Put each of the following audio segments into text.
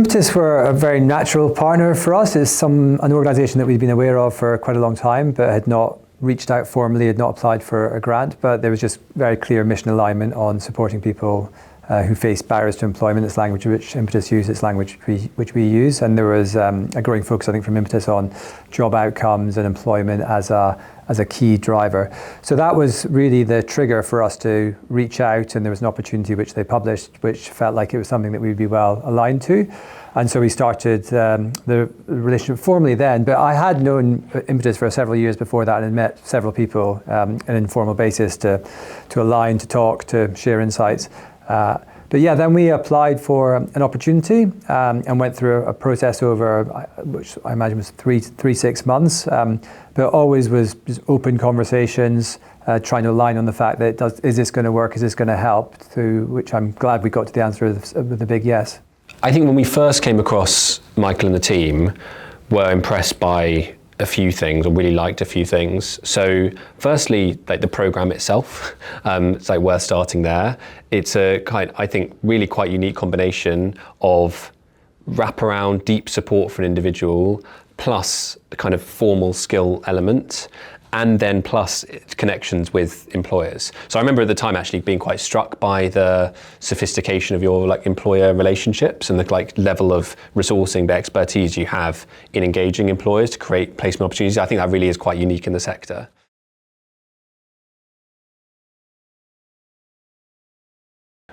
Impetus were a very natural partner for us. It's an organisation that we'd been aware of for quite a long time, but had not reached out formally, had not applied for a grant, but there was just very clear mission alignment on supporting people who face barriers to employment. It's language which Impetus use, it's language which we use, and there was a growing focus, I think, from Impetus on job outcomes and employment as a key driver. So that was really the trigger for us to reach out, and there was an opportunity which they published, which felt like it was something that we'd be well aligned to. And so we started the relationship formally then, but I had known Impetus for several years before that and had met several people on an informal basis to align, to talk, to share insights. But yeah, then we applied for an opportunity and went through a process over, which I imagine was 6 months, but always was just open conversations, trying to align on the fact that is this going to work, is this going to help, to which I'm glad we got to the answer with a big yes. I think when we first came across Michael and the team, were impressed by a few things, or really liked a few things. So firstly, like the program itself, it's like worth starting there. It's I think, really quite unique combination of wraparound, deep support for an individual, plus the kind of formal skill element, and then plus connections with employers. So I remember at the time actually being quite struck by the sophistication of your like employer relationships and the like level of resourcing, the expertise you have in engaging employers to create placement opportunities. I think that really is quite unique in the sector.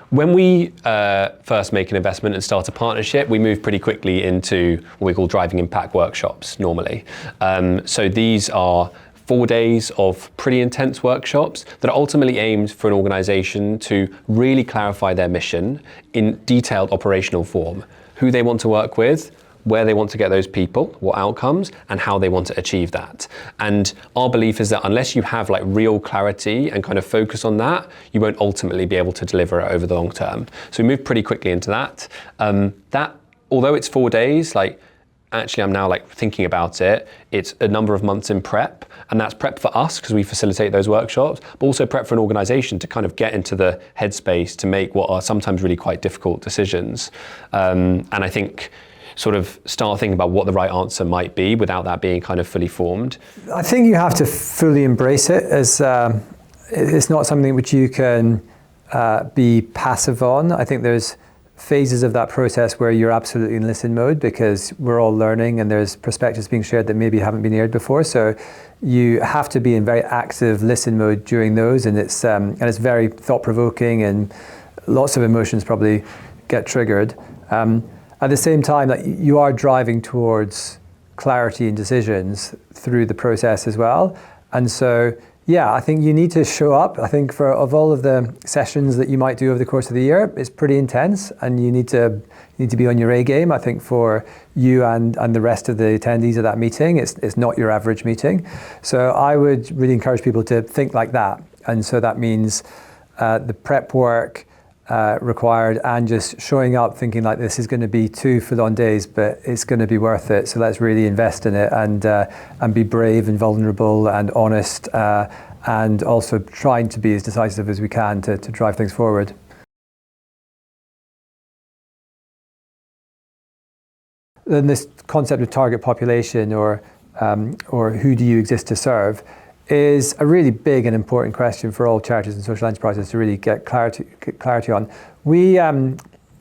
When we first make an investment and start a partnership, we move pretty quickly into what we call driving impact workshops normally. So these are 4 days of pretty intense workshops that are ultimately aimed for an organisation to really clarify their mission in detailed operational form, who they want to work with, where they want to get those people, what outcomes, and how they want to achieve that. And our belief is that unless you have like real clarity and kind of focus on that, you won't ultimately be able to deliver it over the long term. So we move pretty quickly into that. Although it's 4 days, like actually I'm now like thinking about it, it's a number of months in prep, and that's prep for us because we facilitate those workshops, but also prep for an organisation to kind of get into the headspace to make what are sometimes really quite difficult decisions. And I think sort of start thinking about what the right answer might be without that being kind of fully formed. I think you have to fully embrace it as it's not something which you can be passive on. I think there's phases of that process where you're absolutely in listen mode because we're all learning and there's perspectives being shared that maybe haven't been aired before. So you have to be in very active listen mode during those, and it's very thought-provoking and lots of emotions probably get triggered. At the same time, like, you are driving towards clarity in decisions through the process as well. And so, yeah, I think you need to show up. I think of all of the sessions that you might do over the course of the year, it's pretty intense, and you need to be on your A game. I think for you and the rest of the attendees of that meeting, it's not your average meeting. So I would really encourage people to think like that. And so that means the prep work required and just showing up thinking like this is going to be 2 full-on days, but it's going to be worth it. So let's really invest in it and be brave and vulnerable and honest and also trying to be as decisive as we can to drive things forward. Then this concept of target population or who do you exist to serve is a really big and important question for all charities and social enterprises to really get clarity on. We, at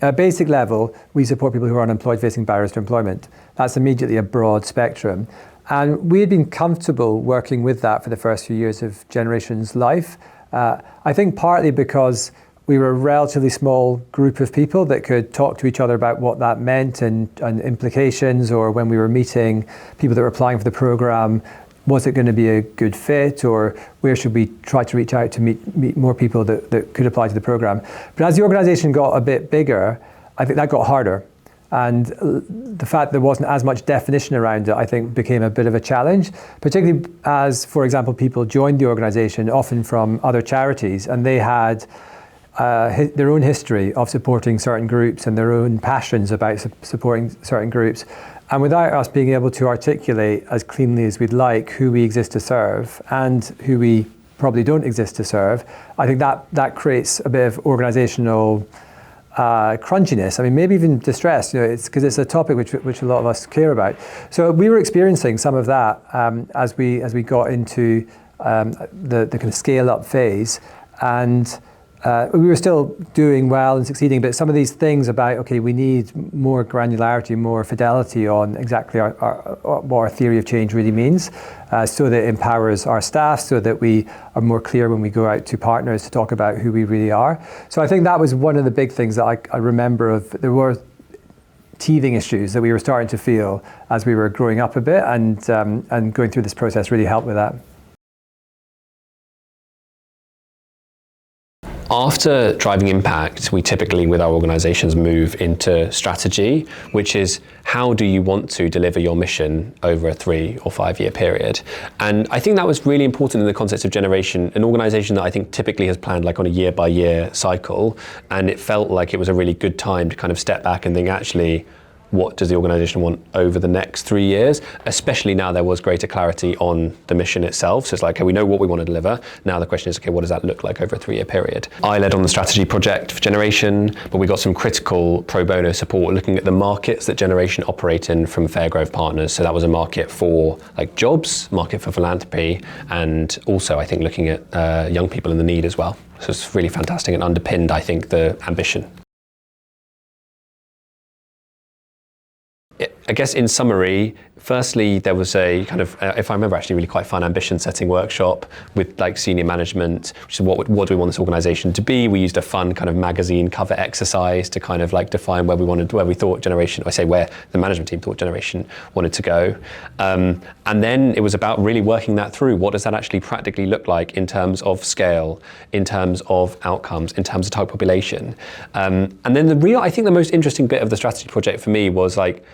a basic level, we support people who are unemployed facing barriers to employment. That's immediately a broad spectrum. And we had been comfortable working with that for the first few years of Generation's life. I think partly because we were a relatively small group of people that could talk to each other about what that meant and implications, or when we were meeting people that were applying for the programme, was it going to be a good fit, or where should we try to reach out to meet more people that could apply to the programme? But as the organisation got a bit bigger, I think that got harder. And the fact there wasn't as much definition around it, I think, became a bit of a challenge, particularly as, for example, people joined the organisation often from other charities, and they had their own history of supporting certain groups and their own passions about supporting certain groups. And without us being able to articulate as cleanly as we'd like who we exist to serve and who we probably don't exist to serve, I think that creates a bit of organisational crunchiness. I mean, maybe even distress. It's because it's a topic which a lot of us care about. So we were experiencing some of that as we got into the kind of scale up phase, and we were still doing well and succeeding, but some of these things about, okay, we need more granularity, more fidelity on exactly what our theory of change really means, so that it empowers our staff, so that we are more clear when we go out to partners to talk about who we really are. So I think that was one of the big things that I remember there were teething issues that we were starting to feel as we were growing up a bit, and going through this process really helped with that. After driving impact, we typically, with our organizations, move into strategy, which is how do you want to deliver your mission over a 3 or 5 year period? And I think that was really important in the context of generation, an organization that I think typically has planned like on a year by year cycle. And it felt like it was a really good time to kind of step back and think, actually, what does the organisation want over the next 3 years? Especially now there was greater clarity on the mission itself. So it's like, okay, we know what we want to deliver. Now the question is, okay, what does that look like over a 3 year period? I led on the strategy project for Generation, but we got some critical pro bono support looking at the markets that Generation operate in from Fairgrove Partners. So that was a market for like jobs, market for philanthropy, and also I think looking at young people in the need as well. So it's really fantastic and underpinned, I think, the ambition. I guess in summary, firstly, there was a kind of, if I remember, actually really quite fun ambition setting workshop with like senior management, which is what do we want this organisation to be? We used a fun kind of magazine cover exercise to kind of like define where we thought Generation, where the management team thought Generation wanted to go. And then it was about really working that through. What does that actually practically look like in terms of scale, in terms of outcomes, in terms of target population? And then I think the most interesting bit of the strategy project for me was like,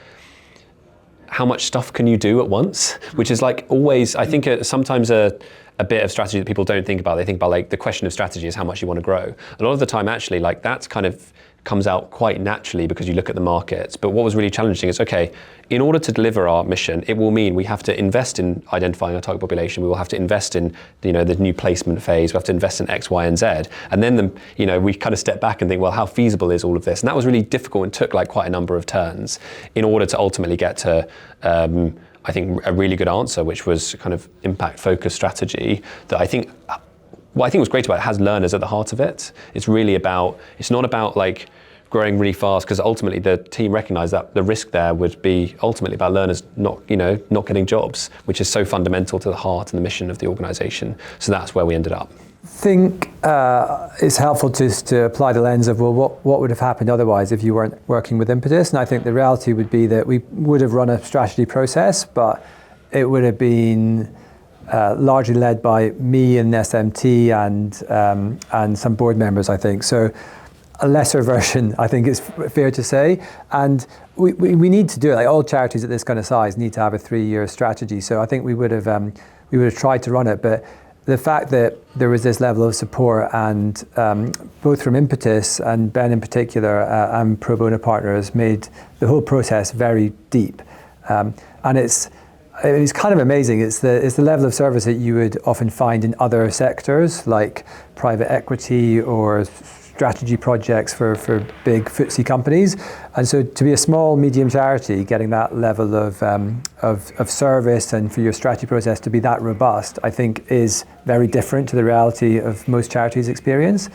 how much stuff can you do at once? Which is like always, I think sometimes a bit of strategy that people don't think about. They think about like the question of strategy is how much you want to grow. A lot of the time actually like that's kind of comes out quite naturally because you look at the markets. But what was really challenging is, okay, in order to deliver our mission, it will mean we have to invest in identifying our target population. We will have to invest in, the new placement phase. We have to invest in X, Y, and Z. And then, we kind of step back and think, well, how feasible is all of this? And that was really difficult and took like quite a number of turns in order to ultimately get to, I think, a really good answer, which was kind of impact-focused strategy that I think, what I think was great about it has learners at the heart of it. It's not about like growing really fast, because ultimately the team recognised that the risk there would be ultimately about learners not getting jobs, which is so fundamental to the heart and the mission of the organisation. So that's where we ended up. I think it's helpful to apply the lens of, well, what would have happened otherwise if you weren't working with Impetus? And I think the reality would be that we would have run a strategy process, but it would have been largely led by me and SMT and some board members, I think. So a lesser version, I think is fair to say. And we need to do it. Like all charities at this kind of size need to have a 3-year strategy. So I think we would have tried to run it. But the fact that there was this level of support, and both from Impetus and Ben in particular, and pro bono partners, made the whole process very deep. And it's kind of amazing. It's the level of service that you would often find in other sectors, like private equity or strategy projects for big FTSE companies. And so to be a small, medium charity, getting that level of service and for your strategy process to be that robust, I think is very different to the reality of most charities' experience.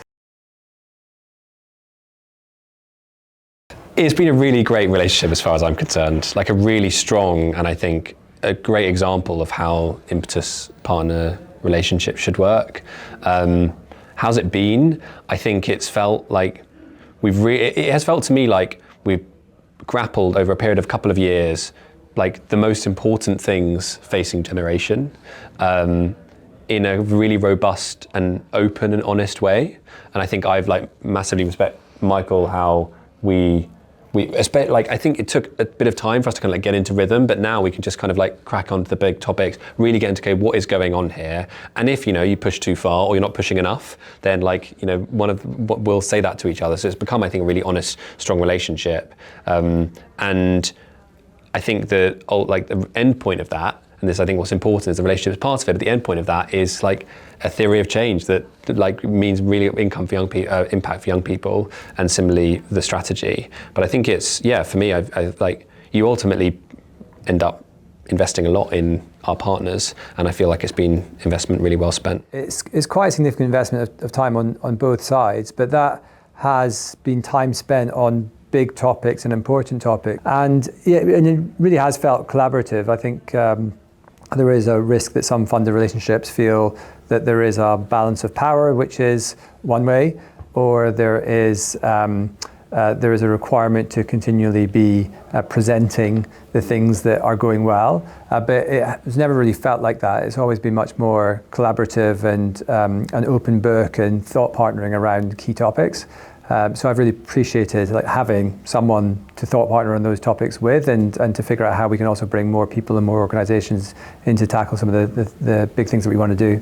It's been a really great relationship as far as I'm concerned, like a really strong, and I think a great example of how Impetus partner relationship should work. How's it been? I think it's felt like it has felt to me like we've grappled over a period of a couple of years, like the most important things facing Generation, in a really robust and open and honest way. And I think I've like massively respect Michael, how we like, I think it took a bit of time for us to kind of like get into rhythm, but now we can just kind of like crack onto the big topics, really get into, okay, what is going on here? And if, you push too far or you're not pushing enough, then like, we'll say that to each other. So it's become, I think, a really honest, strong relationship. And I think the end point of that, and this I think what's important is the relationship is part of it, but the end point of that is like a theory of change that like means really impact for young people, and similarly the strategy. But I think it's, for me, I like, you ultimately end up investing a lot in our partners, and I feel like it's been investment really well spent. It's quite a significant investment of time on both sides, but that has been time spent on big topics and important topics, and it really has felt collaborative. I think there is a risk that some funder relationships feel that there is a balance of power, which is one way, or there is a requirement to continually be presenting the things that are going well, but it's never really felt like that. It's always been much more collaborative and an open book and thought partnering around key topics. So I've really appreciated like having someone to thought partner on those topics with, and to figure out how we can also bring more people and more organisations in to tackle some of the big things that we want to do.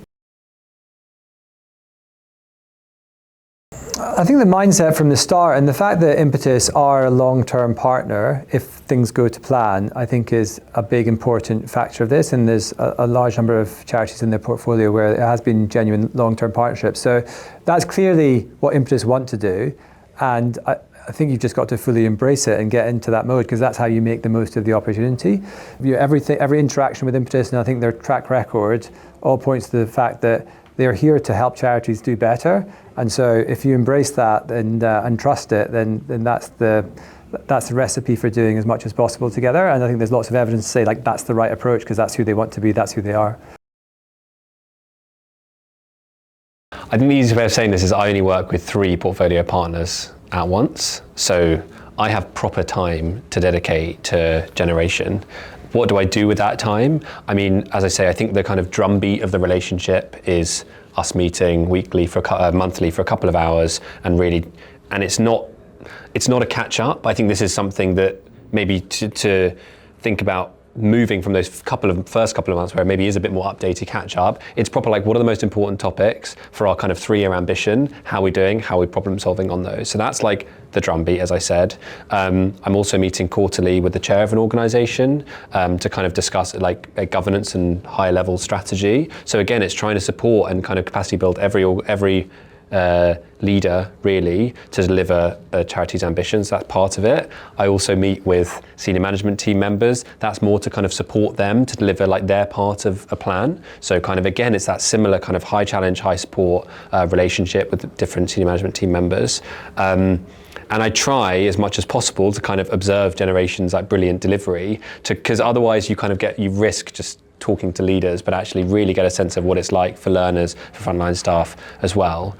I think the mindset from the start, and the fact that Impetus are a long-term partner, if things go to plan, I think is a big important factor of this. And there's a large number of charities in their portfolio where it has been genuine long-term partnerships. So that's clearly what Impetus want to do. And I think you've just got to fully embrace it and get into that mode, because that's how you make the most of the opportunity. Every interaction with Impetus, and I think their track record, all points to the fact that they're here to help charities do better. And so if you embrace that and trust it, then that's the recipe for doing as much as possible together. And I think there's lots of evidence to say like that's the right approach, because that's who they want to be, that's who they are. I think the easiest way of saying this is I only work with 3 portfolio partners at once. So I have proper time to dedicate to generation. What do I do with that time? I mean, as I say, I think the kind of drumbeat of the relationship is us meeting weekly monthly for a couple of hours, and it's not a catch up. I think this is something that maybe to think about moving from those first couple of months where it maybe is a bit more updated catch up. It's proper like, what are the most important topics for our kind of 3-year ambition? How are we doing? How are we problem solving on those? So that's like the drumbeat, as I said. I'm also meeting quarterly with the chair of an organisation to kind of discuss like a governance and high level strategy. So again, it's trying to support and kind of capacity build every leader really to deliver a charity's ambitions. That's part of it. I also meet with senior management team members. That's more to kind of support them to deliver like their part of a plan. So kind of again, it's that similar kind of high challenge, high support relationship with different senior management team members. And I try as much as possible to kind of observe generations like brilliant delivery, because otherwise you risk just talking to leaders, but actually really get a sense of what it's like for learners, for frontline staff as well.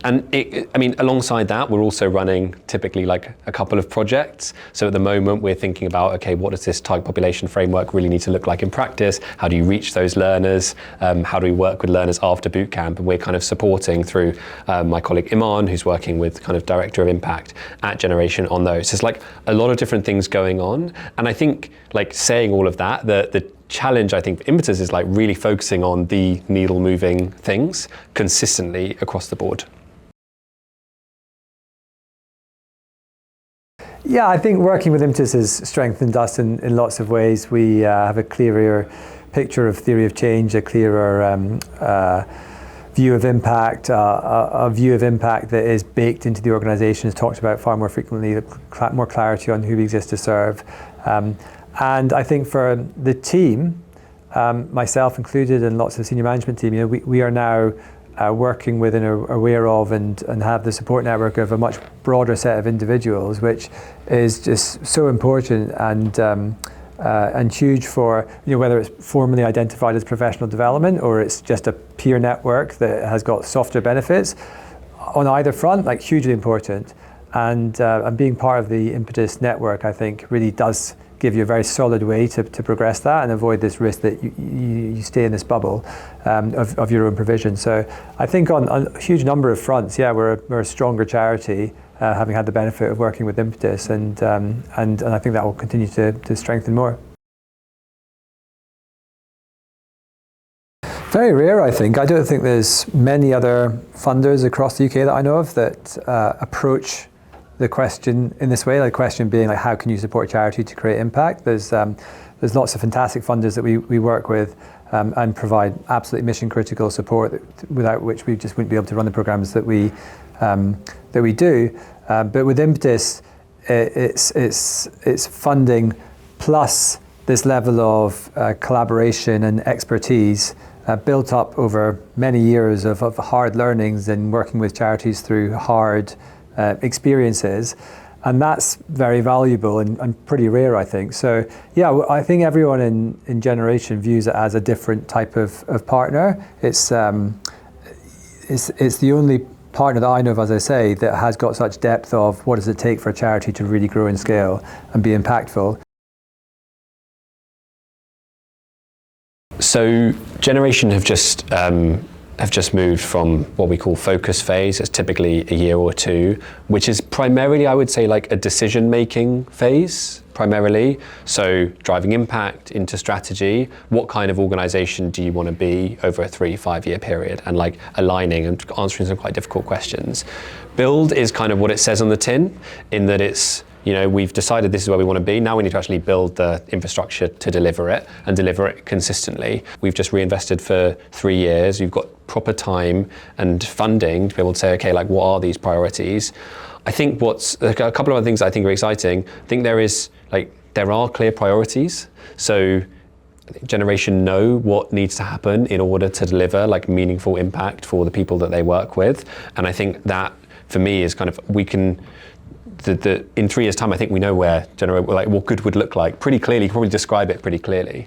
And alongside that, we're also running typically like a couple of projects. So at the moment, we're thinking about, okay, what does this target population framework really need to look like in practice? How do you reach those learners? How do we work with learners after boot camp? And we're kind of supporting through my colleague Iman, who's working with kind of Director of Impact at Generation on those. There's like a lot of different things going on. And I think like saying all of that, the challenge I think for Impetus is like really focusing on the needle moving things consistently across the board. Yeah, I think working with Impetus has strengthened us in lots of ways. We have a clearer picture of theory of change, a clearer view of impact, a view of impact that is baked into the organisation, is talked about far more frequently, more clarity on who we exist to serve. And I think for the team, myself included and lots of the senior management team, we are now working with and are aware of and have the support network of a much broader set of individuals, which is just so important and huge for, whether it's formally identified as professional development or it's just a peer network that has got softer benefits. On either front, like hugely important. And being part of the Impetus network, I think, really does give you a very solid way to progress that and avoid this risk that you stay in this bubble of your own provision. So I think on a huge number of fronts, we're a stronger charity, having had the benefit of working with Impetus, and I think that will continue to strengthen more. Very rare, I think. I don't think there's many other funders across the UK that I know of that approach the question in this way, like the question being like, how can you support charity to create impact? There's There's lots of fantastic funders that we work with and provide absolutely mission critical support without which we just wouldn't be able to run the programs that we do. But with Impetus, it's funding plus this level of collaboration and expertise built up over many years of hard learnings and working with charities through hard experiences. And that's very valuable and pretty rare, I think. So yeah, I think everyone in Generation views it as a different type of partner. It's the only partner that I know of, as I say, that has got such depth of what does it take for a charity to really grow and scale and be impactful. So Generation have just moved from what we call focus phase. It's typically a year or two, which is primarily, I would say, like a decision-making phase, primarily. So driving impact into strategy, what kind of organization do you want to be over a 3-5 year period, and like aligning and answering some quite difficult questions. Build is kind of what it says on the tin, in that it's, you know, we've decided this is where we want to be. Now we need to actually build the infrastructure to deliver it and deliver it consistently. We've just reinvested for 3 years. We've got proper time and funding to be able to say, okay, like what are these priorities? I think a couple of other things I think are exciting. I think there are clear priorities. So Generation know what needs to happen in order to deliver like meaningful impact for the people that they work with. And I think that for me is kind of, we can, in 3 years' time, I think we know where what good would look like pretty clearly. You can probably describe it pretty clearly.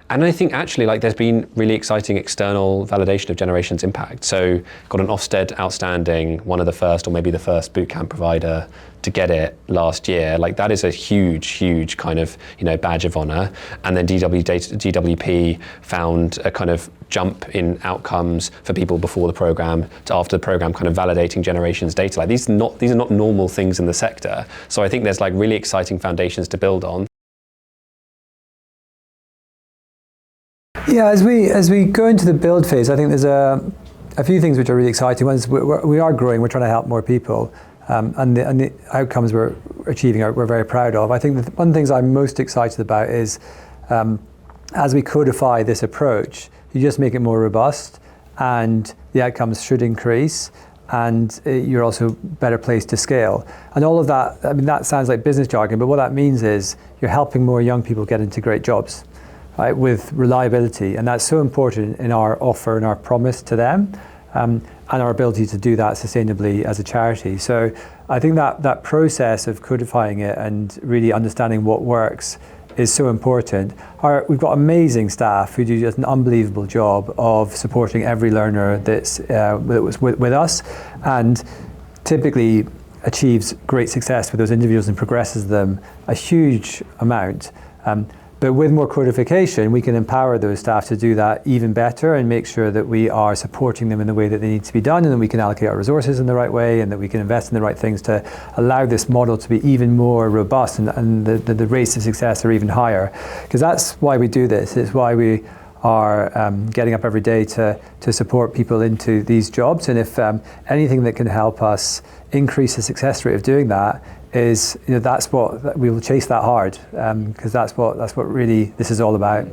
And I think actually, like, there's been really exciting external validation of Generation's impact. So got an Ofsted outstanding, one of the first, or maybe the first bootcamp provider to get it last year. Like, that is a huge kind of, you know, badge of honor. And then DWP found a kind of jump in outcomes for people before the program to after the program, kind of validating Generation's data. Like, these are not normal things in the sector. So I think there's like really exciting foundations to build on. Yeah, as we go into the build phase, I think there's a few things which are really exciting. One is we are growing, we're trying to help more people, and the outcomes we're achieving we're very proud of. I think that one of the things I'm most excited about is as we codify this approach, you just make it more robust, and the outcomes should increase, and you're also better placed to scale. And all of that, I mean, that sounds like business jargon, but what that means is you're helping more young people get into great jobs. Right, with reliability, and that's so important in our offer and our promise to them, and our ability to do that sustainably as a charity. So I think that process of codifying it and really understanding what works is so important. We've got amazing staff who do just an unbelievable job of supporting every learner that was with us, and typically achieves great success with those individuals and progresses them a huge amount. But with more codification, we can empower those staff to do that even better and make sure that we are supporting them in the way that they need to be done, and that we can allocate our resources in the right way, and that we can invest in the right things to allow this model to be even more robust, and the rates of success are even higher. Because that's why we do this. It's why we are getting up every day to support people into these jobs. And if anything that can help us increase the success rate of doing that is, you know, that's what we will chase that hard, because that's what really this is all about.